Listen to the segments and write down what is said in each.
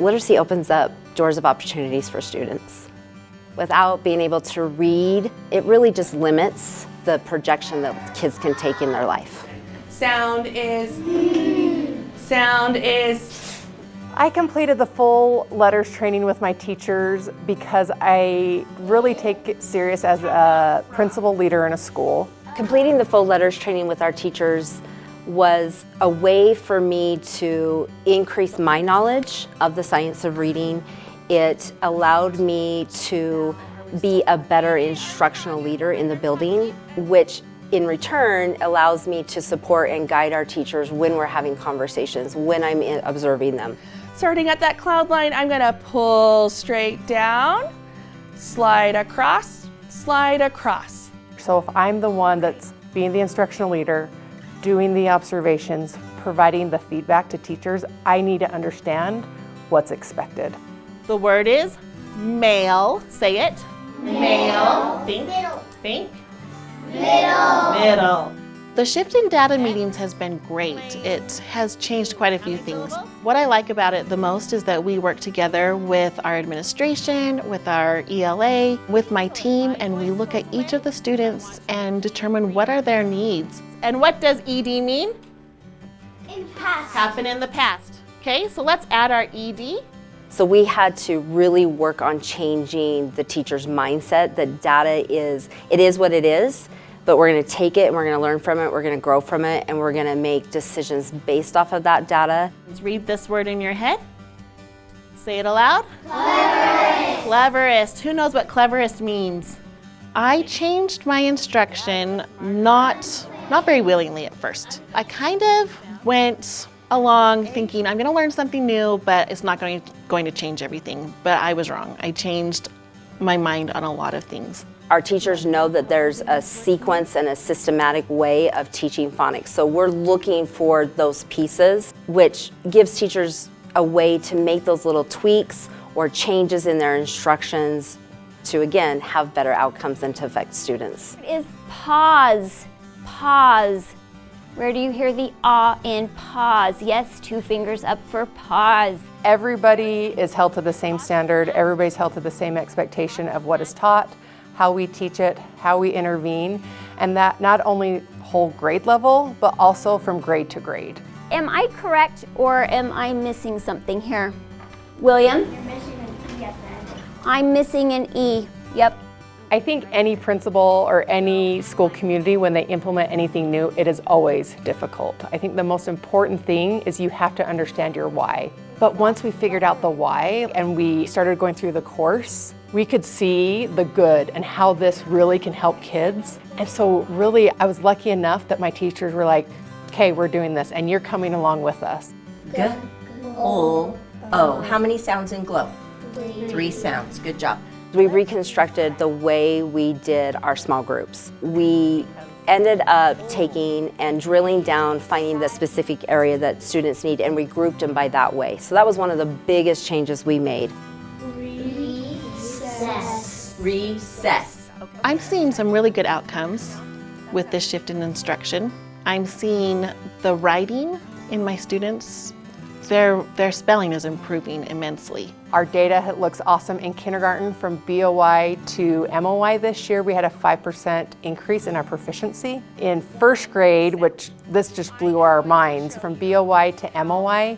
Literacy opens up doors of opportunities for students. Without being able to read, it really just limits the projection that kids can take in their life. Sound is. Sound is. I completed the full letters training with my teachers because I really take it serious as a principal leader in a school. Completing the full letters training with our teachers was a way for me to increase my knowledge of the science of reading. It allowed me to be a better instructional leader in the building, which in return allows me to support and guide our teachers when we're having conversations, when I'm observing them. Starting at that cloud line, I'm gonna pull straight down, slide across, slide across. So if I'm the one that's being the instructional leader, doing the observations, providing the feedback to teachers, I need to understand what's expected. The word is male. Say it. Male. Think. Middle. Think. Middle. Middle. The shift in data meetings has been great. It has changed quite a few things. What I like about it the most is that we work together with our administration, with our ELA, with my team, and we look at each of the students and determine what are their needs. And what does ED mean? In past. Happen in the past. Okay, so let's add our ED. So we had to really work on changing the teacher's mindset that data is what it is, but we're going to take it and we're going to learn from it, we're going to grow from it, and we're going to make decisions based off of that data. Let's read this word in your head. Say it aloud. Cleverest. Cleverest. Who knows what cleverest means? I changed my instruction not very willingly at first. I kind of went along thinking I'm going to learn something new, but it's not going to change everything. But I was wrong. I changed my mind on a lot of things. Our teachers know that there's a sequence and a systematic way of teaching phonics. So we're looking for those pieces, which gives teachers a way to make those little tweaks or changes in their instructions to, again, have better outcomes and to affect students. It is pause. Pause. Where do you hear the ah in pause? Yes, 2 fingers up for pause. Everybody is held to the same standard. Everybody's held to the same expectation of what is taught, how we teach it, how we intervene, and that not only whole grade level, but also from grade to grade. Am I correct or am I missing something here? William? You're missing an E at the end. I'm missing an E. Yep. I think any principal or any school community, when they implement anything new, it is always difficult. I think the most important thing is you have to understand your why. But once we figured out the why and we started going through the course, we could see the good and how this really can help kids. And so really, I was lucky enough that my teachers were like, okay, we're doing this and you're coming along with us. G-O-O. How many sounds in glow? 3 sounds. Good job. We reconstructed the way we did our small groups. We ended up taking and drilling down, finding the specific area that students need, and we grouped them by that way. So that was one of the biggest changes we made. Recess. Recess. I'm seeing some really good outcomes with this shift in instruction. I'm seeing the writing in my students. Their spelling is improving immensely. Our data looks awesome in kindergarten. From BOY to MOY this year, we had a 5% increase in our proficiency. In first grade, which this just blew our minds, from BOY to MOY,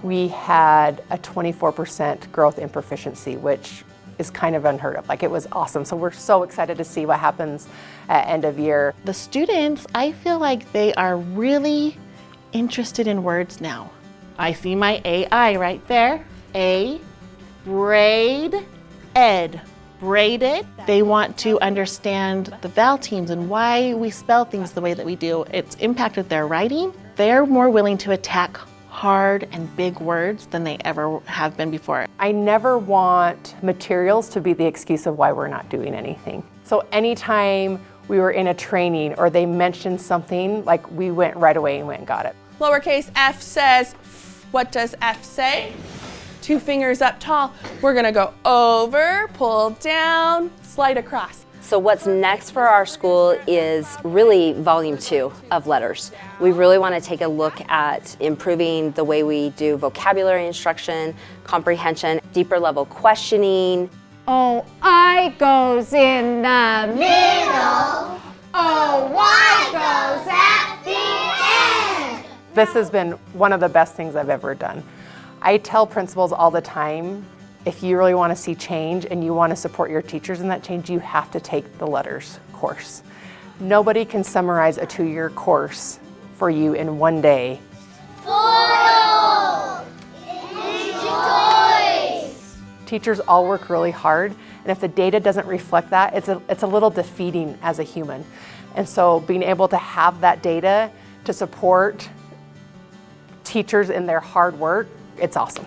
we had a 24% growth in proficiency, which is kind of unheard of. Like, it was awesome. So we're so excited to see what happens at end of year. The students, I feel like they are really interested in words now. I see my AI right there. A, braid, ed. Braided. They want to understand the vowel teams and why we spell things the way that we do. It's impacted their writing. They're more willing to attack hard and big words than they ever have been before. I never want materials to be the excuse of why we're not doing anything. So anytime we were in a training or they mentioned something, like, we went right away and went and got it. Lowercase f says, what does F say? 2 fingers up tall. We're gonna go over, pull down, slide across. So what's next for our school is really volume 2 of letters. We really want to take a look at improving the way we do vocabulary instruction, comprehension, deeper level questioning. Oh, I goes in the middle. Oh, Y goes at the end. This has been one of the best things I've ever done. I tell principals all the time, if you really want to see change and you want to support your teachers in that change, you have to take the letters course. Nobody can summarize a 2-year course for you in one day. Teachers all work really hard, and if the data doesn't reflect that, it's a little defeating as a human. And so being able to have that data to support teachers in their hard work, it's awesome.